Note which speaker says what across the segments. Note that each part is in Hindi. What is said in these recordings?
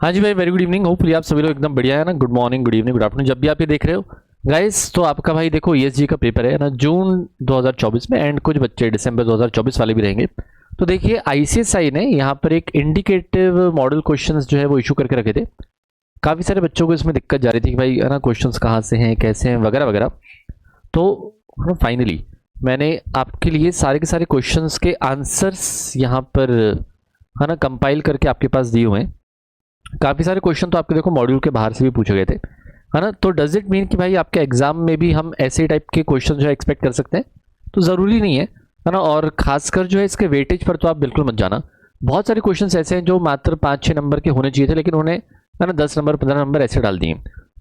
Speaker 1: हाँ जी भाई, वेरी गुड इवनिंग। होपफुली आप सभी लोग एकदम बढ़िया है ना। Good morning, good evening, good afternoon, जब भी आप ये देख रहे हो गाइस। तो आपका भाई देखो ईएसजी का पेपर है ना जून 2024 में, एंड कुछ बच्चे दिसंबर 2024 वाले भी रहेंगे। तो देखिए आईसीएसआई ने यहाँ पर एक इंडिकेटिव मॉडल क्वेश्चंस जो है वो इशू करके रखे थे। काफ़ी सारे बच्चों को इसमें दिक्कत जा रही थी कि भाई है ना क्वेश्चंस कहाँ से हैं, कैसे हैं, वगैरह वगैरह। तो फाइनली मैंने आपके लिए सारे के सारे क्वेश्चंस के आंसर्स यहाँ पर है ना कंपाइल करके आपके पास दिए हुए हैं। काफ़ी सारे क्वेश्चन तो आपके देखो मॉड्यूल के बाहर से भी पूछे गए थे, है ना। तो डज इट मीन कि भाई आपके एग्जाम में भी हम ऐसे टाइप के क्वेश्चन जो है एक्सपेक्ट कर सकते हैं? तो ज़रूरी नहीं है ना। और खासकर जो है इसके वेटेज पर तो आप बिल्कुल मत जाना। बहुत सारे क्वेश्चन ऐसे हैं जो मात्र 5-6 नंबर के होने चाहिए थे, लेकिन उन्हें है ना 10 नंबर 15 नंबर ऐसे डाल दिए।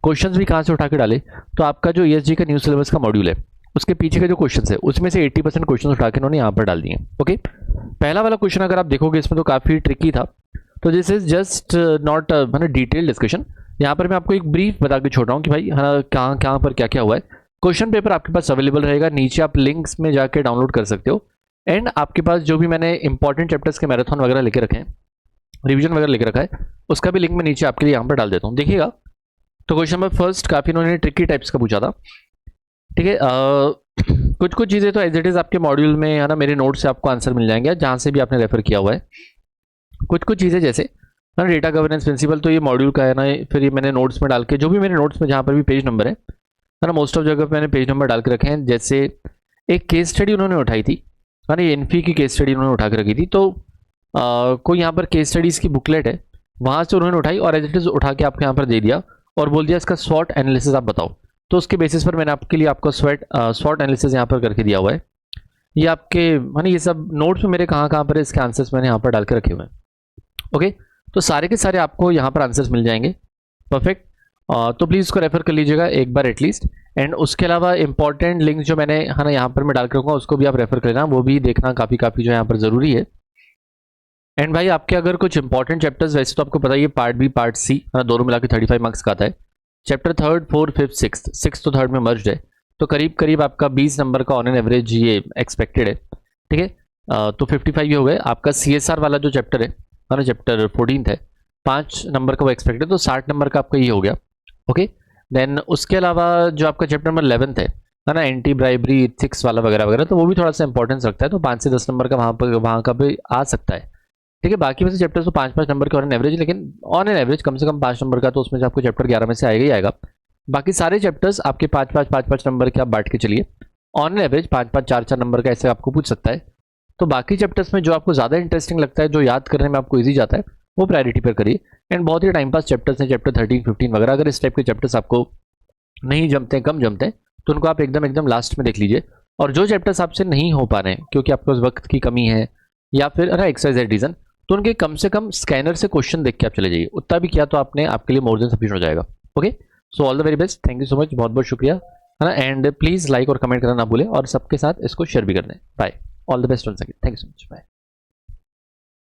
Speaker 1: क्वेश्चन भी कहाँ से उठा के डाले? तो आपका जो ईएसजी का न्यू सिलेबस का मॉड्यूल है उसके पीछे के जो क्वेश्चन है उसमें से 80% क्वेश्चन उठा के उन्होंने यहाँ पर डाल दिए। ओके, पहला वाला क्वेश्चन अगर आप देखोगे इसमें तो काफ़ी ट्रिकी था। तो दिस इज जस्ट नॉट है ना डिटेल डिस्कशन। यहाँ पर मैं आपको एक ब्रीफ बता के छोड़ रहा हूँ कि भाई है ना कहाँ कहाँ पर क्या क्या हुआ है। क्वेश्चन पेपर आपके पास अवेलेबल रहेगा, नीचे आप लिंक्स में जाके डाउनलोड कर सकते हो। एंड आपके पास जो भी मैंने इंपॉर्टेंट चैप्टर्स के मैराथन वगैरह लेके रखे हैं, रिवीजन वगैरह लेके रखा है, उसका भी लिंक मैं नीचे आपके लिए यहाँ पर डाल देता हूँ, देखिएगा। तो क्वेश्चन नंबर फर्स्ट काफ़ी इन्होंने ट्रिकी टाइप्स का पूछा था। ठीक है, कुछ कुछ चीज़ें तो एज इट इज़ आपके मॉड्यूल में है ना मेरे नोट से आपको आंसर मिल जाएंगे जहाँ से भी आपने रेफर किया हुआ है। कुछ कुछ चीज़ें जैसे ना डेटा गवर्नेंस प्रिंसिपल, तो ये मॉड्यूल का है ना, फिर ये मैंने नोट्स में डाल के जो भी मेरे नोट्स में जहाँ पर भी पेज नंबर है ना मोस्ट ऑफ जगह पे मैंने पेज नंबर डाल के रखे हैं। जैसे एक केस स्टडी उन्होंने उठाई थी, है ना, ये एनफी की केस स्टडी उन्होंने उठा के रखी थी। तो कोई यहाँ पर केस स्टडीज़ की बुकलेट है, वहाँ से उन्होंने उठाई और एज इट इज़ उठा के आपके यहाँ पर दे दिया और बोल दिया इसका स्वॉट एनालिसिस आप बताओ। तो उसके बेसिस पर मैंने आपके लिए आपका स्वॉट एनालिसिस यहाँ पर करके दिया हुआ है। ये आपके माने ये सब नोट्स में मेरे कहाँ कहाँ पर इसके आंसर्स मैंने यहाँ पर डाल के रखे हुए हैं। ओके, तो सारे के सारे आपको यहाँ पर आंसर्स मिल जाएंगे। परफेक्ट। तो प्लीज़ इसको रेफर कर लीजिएगा एक बार एटलीस्ट। एंड उसके अलावा इंपॉर्टेंट लिंक जो मैंने है ना यहाँ पर मैं डाल के रखूँगा उसको भी आप रेफर कर लेना, वो भी देखना काफ़ी काफ़ी जो यहाँ पर ज़रूरी है। एंड भाई आपके अगर कुछ इंपॉर्टेंट चैप्टर्स, वैसे तो आपको पता ही है पार्ट बी पार्ट सी है ना दोनों मिला के 35 मार्क्स का आता है। Chapter third fourth fifth six तो थर्ड में मर्ज है, तो करीब करीब आपका 20 नंबर का ऑन एन एवरेज ये एक्सपेक्टेड है। ठीक है, तो 55 ही हो गए। आपका CSR वाला जो चैप्टर है ना चैप्टर 14 है, 5 नंबर का वो एक्सपेक्टेड, तो 60 नंबर का आपका ये हो गया। ओके, देन उसके अलावा जो आपका चैप्टर नंबर 11 है ना एंटी ब्राइबरी इथिक्स वाला वगैरह वगैरह, तो वो भी थोड़ा सा इंपॉर्टेंस रखता है, तो 5 से 10 नंबर का वहाँ का भी आ सकता है। ठीक है, बाकी में से चैप्टर तो 5-5 नंबर के ऑन एन एवरेज, लेकिन ऑन एन एवरेज कम से कम 5 नंबर का तो उसमें से आपको चैप्टर 11 में से आएगा ही आएगा। बाकी सारे चैप्टर्स आपके 5-5 नंबर के आप बांट के चलिए, ऑन एन एवरेज 5-5 4-4 नंबर का ऐसे आपको पूछ सकता है। तो बाकी चैप्टर्स में जो आपको ज़्यादा इंटरेस्टिंग लगता है, जो याद करने में आपको ईजी जाता है, वो प्रायोरिटी पर करिए। एंड बहुत ही टाइम पास चैप्टर्स हैं, चैप्टर 13-15 वगैरह, अगर इस टाइप के चैप्टर्स आपको नहीं जमते हैं, कम जमते हैं, तो उनको आप एकदम एकदम लास्ट में देख लीजिए। और जो चैप्टर्स आपसे नहीं हो पा रहे हैं क्योंकि आपके पास वक्त की कमी है या फिर अरे एक्सरसाइज रीजन, तो उनके कम से कम स्कैनर से क्वेश्चन देख के आप चले जाइए। उतना भी किया तो आपने आपके लिए मोर देन सफिशिएंट हो जाएगा। Okay, so all the very best, thank you so much, बहुत बहुत शुक्रिया, है ना। एंड प्लीज़ लाइक और कमेंट करना ना भूलें और सबके साथ इसको शेयर भी कर दें। Bye, all the best, one second, thank you so much, bye.